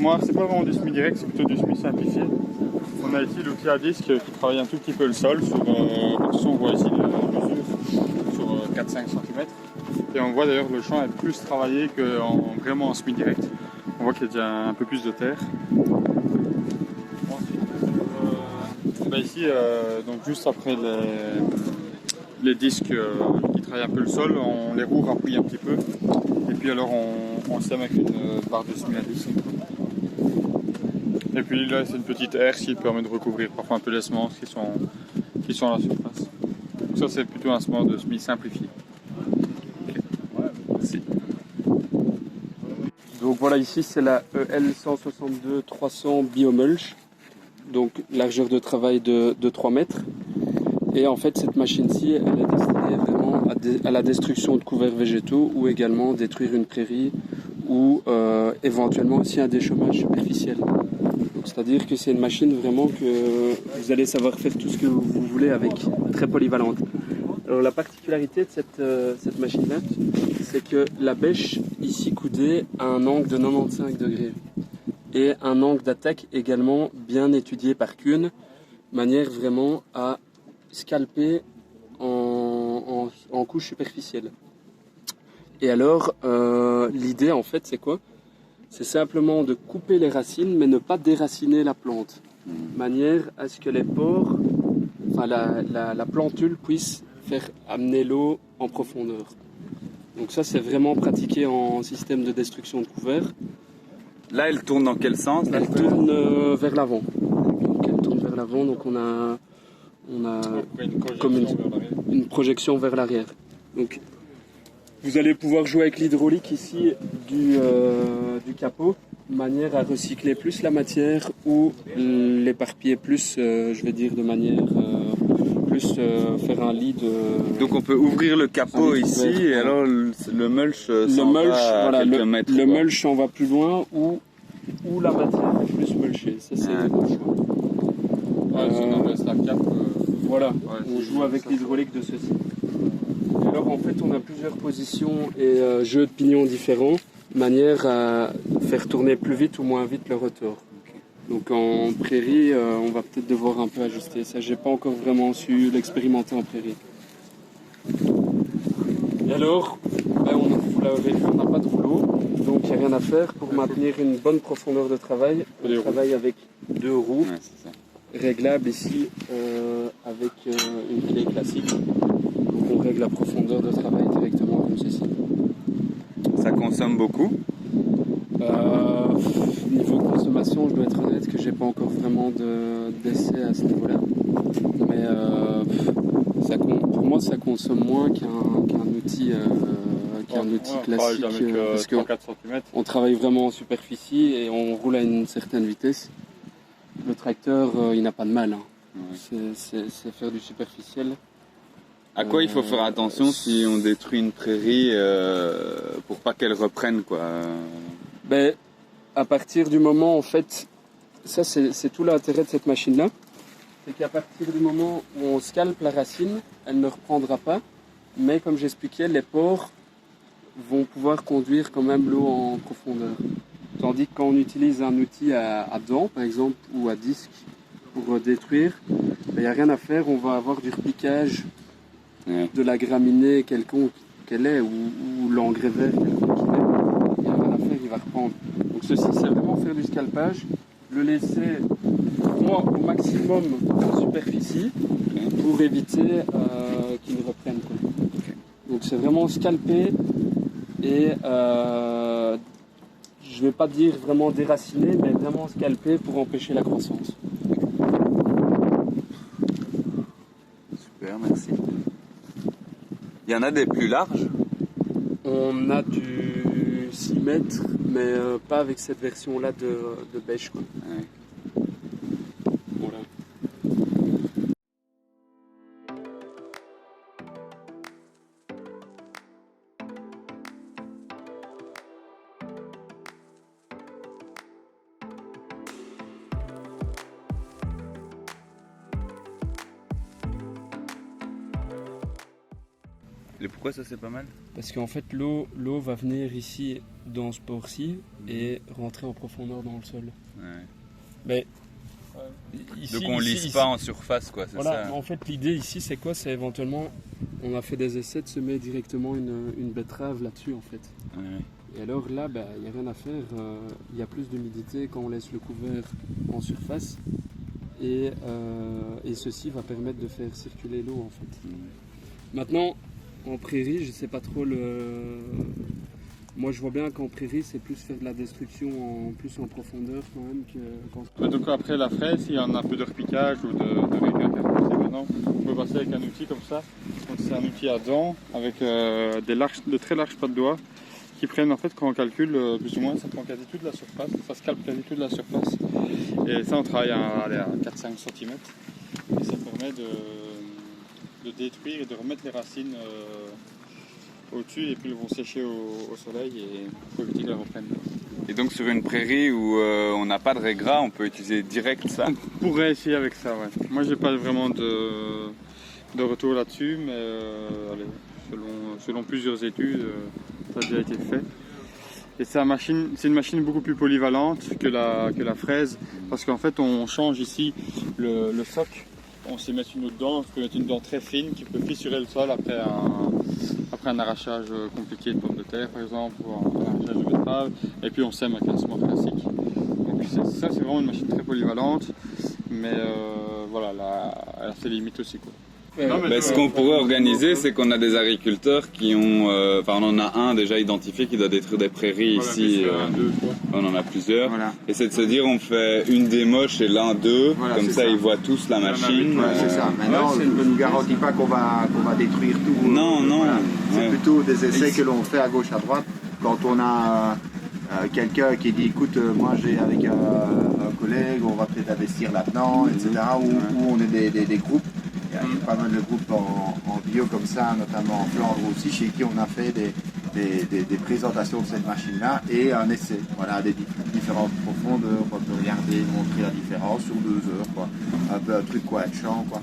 moi, c'est pas vraiment du semi-direct, c'est plutôt du semi-simplifié. On a ici l'outil à disque qui travaille un tout petit peu le sol sur, on voit ici la mesure sur 4-5 cm. Et on voit d'ailleurs le champ est plus travaillé que vraiment en semi-direct. On voit qu'il y a déjà un peu plus de terre. Ensuite, ici, donc juste après les disques qui travaillent un peu le sol, les roues rappuient un petit peu. Et puis alors on sème avec une barre de semi à disque. Et puis là c'est une petite herse qui permet de recouvrir parfois un peu les semences qui sont à la surface. Donc ça c'est plutôt un semence de semi simplifié. Okay. Merci. Donc voilà, ici c'est la EL 162-300 Biomulch, donc largeur de travail de 3 mètres. Et en fait cette machine-ci elle est destinée vraiment à la destruction de couverts végétaux ou également détruire une prairie ou éventuellement aussi un déchômage superficiel. C'est-à-dire que c'est une machine vraiment que vous allez savoir faire tout ce que vous voulez avec, très polyvalente. Alors la particularité de cette machine-là, c'est que la bêche ici coudée a un angle de 95 degrés et un angle d'attaque également bien étudié par Kuhn, manière vraiment à scalper en couche superficielle. Et alors l'idée en fait c'est quoi ? C'est simplement de couper les racines, mais ne pas déraciner la plante, de manière à ce que les pores, enfin la plantule puisse faire amener l'eau en profondeur. Donc ça, c'est vraiment pratiqué en système de destruction de couverts. Là, elle tourne dans quel sens? Elle tourne vers l'avant. Donc elle tourne vers l'avant, donc on a comme une projection vers l'arrière. Donc vous allez pouvoir jouer avec l'hydraulique ici du capot, de manière à recycler plus la matière ou l'éparpiller plus, je vais dire de manière plus faire un lit de... Donc on peut ouvrir le capot ici et alors le mulch s'en va à quelques mètres. Le mulch en va plus loin ou la matière est plus mulchée. Ça c'est le choix. Voilà, on joue avec l'hydraulique de ceci. Alors en fait on a plusieurs positions et jeux de pignons différents, de manière à faire tourner plus vite ou moins vite le rotor. Donc en prairie on va peut-être devoir un peu ajuster ça, j'ai pas encore vraiment su l'expérimenter en prairie. Et alors, vous l'avez vu, on n'a pas de rouleau, donc il n'y a rien à faire pour maintenir une bonne profondeur de travail. On travaille avec 2 roues réglables ici avec une clé classique. On règle la profondeur de travail directement comme ceci. Ça consomme beaucoup? Niveau consommation, je dois être honnête que j'ai pas encore vraiment d'essai à ce niveau-là. Mais pour moi, ça consomme moins qu'un outil classique. Parce qu'on travaille vraiment en superficie et on roule à une certaine vitesse. Le tracteur, il n'a pas de mal. Hein. Ouais. C'est faire du superficiel. À quoi il faut faire attention si on détruit une prairie pour pas qu'elle reprenne quoi? À partir du moment, en fait, ça c'est tout l'intérêt de cette machine-là, c'est qu'à partir du moment où on scalpe la racine, elle ne reprendra pas, mais comme j'expliquais, les pores vont pouvoir conduire quand même l'eau en profondeur. Tandis que quand on utilise un outil à dents, par exemple, ou à disque, pour détruire, il n'y a rien à faire, on va avoir du repiquage de la graminée quelconque qu'elle est, ou l'engrais vert quelconque qu'il est. Il n'y a rien à faire, il va reprendre. Donc ceci, c'est vraiment faire du scalpage, le laisser au maximum de superficie pour éviter qu'il ne reprenne. Donc c'est vraiment scalper et je ne vais pas dire vraiment déraciner, mais vraiment scalper pour empêcher la croissance. Super, merci. Il y en a des plus larges? On a du 6 mètres, mais pas avec cette version-là de bêche. Quoi. Ouais. Voilà. Et pourquoi ça c'est pas mal? Parce qu'en fait, l'eau va venir ici, dans ce port-ci, et rentrer en profondeur dans le sol. Ouais. Mais, ici, Donc on lisse pas en surface, quoi, c'est voilà, ça? en fait, l'idée ici, c'est quoi? C'est éventuellement, on a fait des essais de semer directement une betterave là-dessus, en fait. Ouais. Et alors là, il n'y a rien à faire. Il y a plus d'humidité quand on laisse le couvert en surface. Et ceci va permettre de faire circuler l'eau, en fait. Maintenant, en prairie, je sais pas trop Moi, je vois bien qu'en prairie, c'est plus faire de la destruction en profondeur quand même que quand... Donc après la fraise, s'il y en a un peu de repiquage ou de récupération, maintenant, on peut passer avec un outil comme ça. Donc c'est un outil à dents avec de très larges pas de doigts qui prennent, en fait, quand on calcule, plus ou moins, ça prend quasi toute la surface, ça scalpe quasi toute la surface. Et ça, on travaille à 4-5 cm. Et ça permet de détruire et de remettre les racines au-dessus, et puis elles vont sécher au soleil et pour éviter qu'elles reprennent. Et donc sur une prairie où on n'a pas de régras, on peut utiliser direct ça? On pourrait essayer avec ça, ouais. Moi, j'ai pas vraiment de retour là-dessus, mais selon plusieurs études, ça a déjà été fait. Et c'est une machine beaucoup plus polyvalente que la fraise, parce qu'en fait, on change ici le soc. On sait mettre une autre dent, on peut mettre une dent très fine qui peut fissurer le sol après un arrachage compliqué de pommes de terre, par exemple, ou un arrachage de betterave, et puis on sème avec un semoir classique. Donc ça, c'est vraiment une machine très polyvalente, mais voilà, elle a ses limites aussi, quoi. Ce qu'on pourrait organiser, c'est qu'on a des agriculteurs qui ont... on en a un déjà identifié qui doit détruire des prairies ici. On en a plusieurs. Voilà. Et c'est de se dire, on fait une démo chez l'un d'eux, voilà, comme ça ils voient tous la machine. Voilà, c'est ça. Maintenant, on ne nous garantit pas qu'on va détruire tout. Non. Voilà. C'est Ouais. plutôt des essais que l'on fait à gauche, à droite. Quand on a quelqu'un qui dit, écoute, moi j'ai avec un collègue, on va peut-être investir là-dedans, etc. Où on est des groupes. Il y a pas mal de groupes en bio comme ça, notamment en Flandre aussi, chez qui on a fait des présentations de cette machine-là et un essai. Voilà, des différentes profondeurs, on peut regarder, montrer la différence sur 2 heures, quoi. Un peu un truc quoi, de champ, quoi.